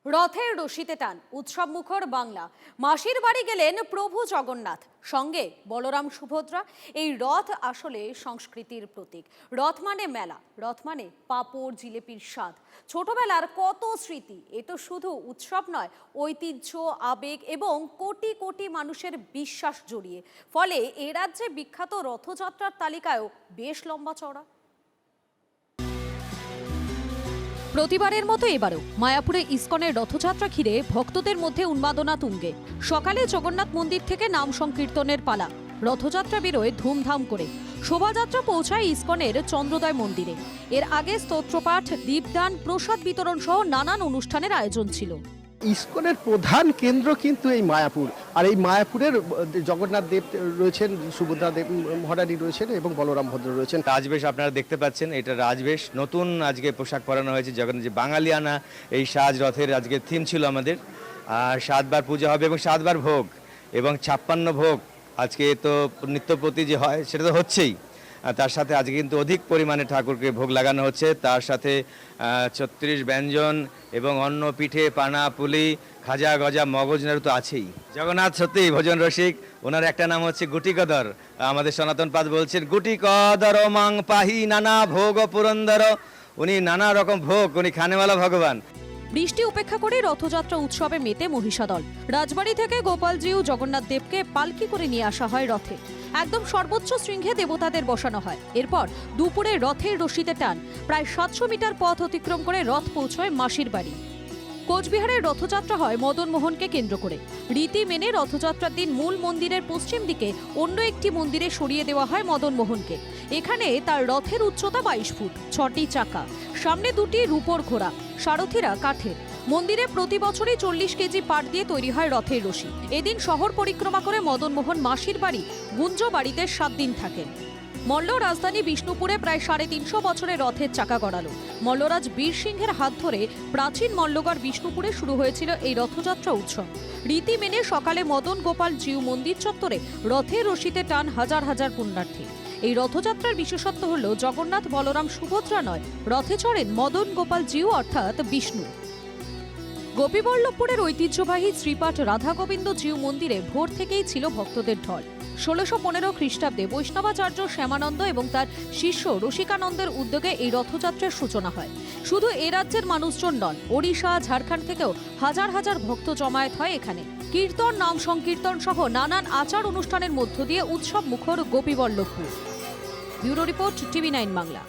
রথের রশিতে টান উৎসব মুখর বাংলা। মাসির বাড়ি গেলেন প্রভু জগন্নাথ, সঙ্গে বলরাম সুভদ্রা। এই রথ আসলে সংস্কৃতির প্রতীক। রথ মানে মেলা, রথ মানে পাঁপড় জিলেপির স্বাদ। ছোটবেলার কত স্মৃতি। এ তো শুধু উৎসব নয়, ঐতিহ্য, আবেগ এবং কোটি কোটি মানুষের বিশ্বাস জড়িয়ে। ফলে এ রাজ্যে বিখ্যাত রথযাত্রার তালিকায়ও বেশ লম্বা চড়া। প্রতিবারের মতো এবারও মায়াপুরে ইসকনের রথযাত্রা ঘিরে ভক্তদের মধ্যে উন্মাদনা তুঙ্গে। সকালে জগন্নাথ মন্দির থেকে নাম সংকীর্তনের পালা। রথযাত্রা বেরোয় ধুমধাম করে। শোভাযাত্রা পৌঁছায় ইসকনের চন্দ্রোদয় মন্দিরে। এর আগে স্তোত্রপাঠ, দীপদান, প্রসাদ বিতরণ সহ নানান অনুষ্ঠানের আয়োজন ছিল। ইসকনের প্রধান কেন্দ্র কিন্তু এই মায়াপুর। আর এই মায়াপুরের জগন্নাথ দেব রয়েছেন, সুভদ্রা দেব মহারানী রয়েছেন এবং বলরাম ভদ্র রয়েছেন। রাজবেশ আপনারা দেখতে পাচ্ছেন, এটা রাজবেশ। নতুন আজকে পোশাক পরানো হয়েছে জগন্নাথ, যে বাঙালিয়ানা এই সাজ রথের আজকে থিম ছিল আমাদের। আর 7 বার পূজা হবে এবং 7 বার ভোগ এবং 56 ভোগ। আজকে তো নিত্যপ্রতি যে হয় সেটা তো হচ্ছেই, তার সাথে আজকে কিন্তু অধিক পরিমাণে ঠাকুরকে ভোগ লাগানো হচ্ছে। তার সাথে 36 ব্যঞ্জন এবং অন্ন, পিঠে, পানা, পুলি, খাজা, গজা, মগজ নাড়ু তো আছেই। জগন্নাথ সত্যিই ভোজন রসিক। ওনার একটা নাম হচ্ছে গুটিকদর। আমাদের সনাতন পাদ বলছেন গুটিকদর মাং পাহি নানা ভোগ পুরন্দর। উনি নানা রকম ভোগ, উনি খানেওয়ালা ভগবান। বৃষ্টি উপেক্ষা করে রথযাত্রা উৎসবে মেতে মহিষাদল। রাজবাড়ি থেকে গোপালজিউ জগন্নাথ দেবকে পালকি করে নিয়ে আসা হয় রথে। একদম সর্বোচ্চ শৃঙ্গে দেবতাদের বসানো হয়। এরপর দুপুরে রথের রশিতে টান। প্রায় 700 মিটার পথ অতিক্রম করে রথ পৌঁছয় মাসির বাড়ি। কোচবিহারের রথযাত্রা হয় মদন মোহনকে কেন্দ্র করে। রীতি মেনে রথযাত্রার দিন মূল মন্দিরের পশ্চিম দিকে অন্য একটি মন্দিরে সরিয়ে দেওয়া হয় মদন মোহনকে। এখানে তার রথের উচ্চতা 22 ফুট, 6টি চাকা, সামনে 2টি রূপোর ঘোড়া, সারথীরা কাঠের। মন্দিরে প্রতি বছরই 40 কেজি পাট দিয়ে তৈরি হয় রথের রশি। এদিন শহর পরিক্রমা করে মদন মোহন মাসির বাড়ি গুঞ্জ বাড়িতে 7 দিন থাকেন। মল্ল রাজধানী বিষ্ণুপুরে প্রায় 350 বছরের রথের চাকা গড়ালো। মল্লরাজ বীর সিংহের হাত ধরে প্রাচীন মল্লগড় বিষ্ণুপুরে শুরু হয়েছিল এই রথযাত্রা উৎসব। রীতি মেনে সকালে মদন গোপাল জিউ মন্দির চত্বরে রথের রশিতে টান হাজার হাজার পুণ্যার্থী। এই রথযাত্রার বিশেষত্ব হল জগন্নাথ, বলরাম, সুভদ্রা নয়, রথে চড়েন মদন গোপাল জিউ অর্থাৎ বিষ্ণু। গোপীবল্লভপুরের ঐতিহ্যবাহী শ্রীপাঠ রাধা গোবিন্দ জিউ মন্দিরে ভোর থেকেই ছিল ভক্তদের ঢল। 1615 খ্রিস্টাব্দে বৈষ্ণবাচার্য শ্যামানন্দ এবং তার শিষ্য রসিকানন্দের উদ্যোগে এই রথযাত্রার সূচনা হয়। শুধু এ রাজ্যের মানুষজন নন, ওড়িশা, ঝাড়খণ্ড থেকেও হাজার হাজার ভক্ত জমায়েত হয় এখানে। কীর্তন, নাম সংকীর্তন সহ নানান আচার অনুষ্ঠানের মধ্য দিয়ে উৎসব মুখর Gopiballavpur. Bureau report, TV9 Bangla.